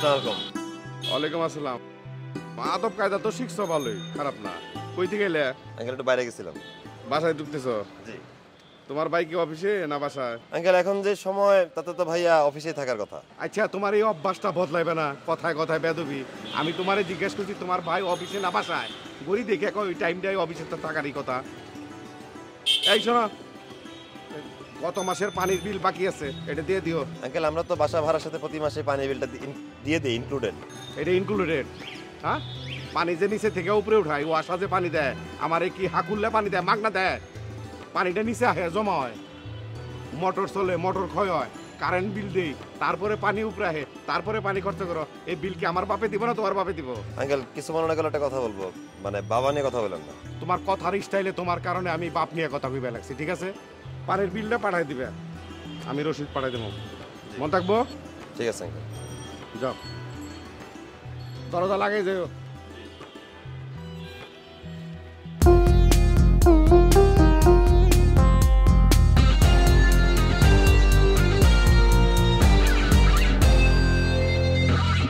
আসসালামু ওয়ালাইকুম আসসালাম। আদব কায়দা তো শিখছো ভালোই, খারাপ না। কইতে গেলে? আঙ্কেল একটু বাইরে গেছিলাম। বাসায় ঢুকতেছো? জি তোমার ভাই কি অফিসে না বাসায়? আঙ্কেল, এখন যে সময় তাতে তো ভাইয়া অফিসে থাকার কথা। আচ্ছা, তোমার এই অভ্যাসটা বদলাইবে না? কথায় কথায় বেদবি। আমি তোমারে জিজ্ঞেস করছি তোমার ভাই অফিসে না বাসায়? গড়ি দেখে ওই টাইমটাই অফিসে তো থাকারই কথা। এই শোনো, গত মাসের পানির বিল বাকি আছে, এটা দিয়ে দিও। আঙ্কেল, আমরা তো বাসা ভাড়ার সাথে প্রতি মাসে পানি বিলটা দিয়ে দিই, ইনক্লুডেড। এটা ইনক্লুডেড? হ্যাঁ, পানি যে নিচে থেকে উপরে উঠায়, ও আসা যে পানি দেয়, আমারে কি হাকুললে পানি দেয়, মাগনা দেয়? পানিটা নিচে আহে, জমা হয়, মোটর চলে, মোটর ক্ষয় হয়, কারেন্ট বিল দেই, তারপরে পানি উপরে আহে, তারপরে পানি খরচ করো। এই বিল কি আমার বাপে দিব না তোমার বাপে দিব? আঙ্কেল, কিছু মনে না করলে একটা কথা বলবো, মানে বাবা নিয়ে কথা বলেন না। তোমার কথার স্টাইলে তোমার কারণে আমি বাপ নিয়ে কথা কইবে লাগছি, ঠিক আছে? পানির বিলটা পাঠাই দিবে, আমি রসিদ পাঠাই দেবো, মন থাকবো? ঠিক আছে আঙ্কেল। যাও, দরজা লাগাই যাও।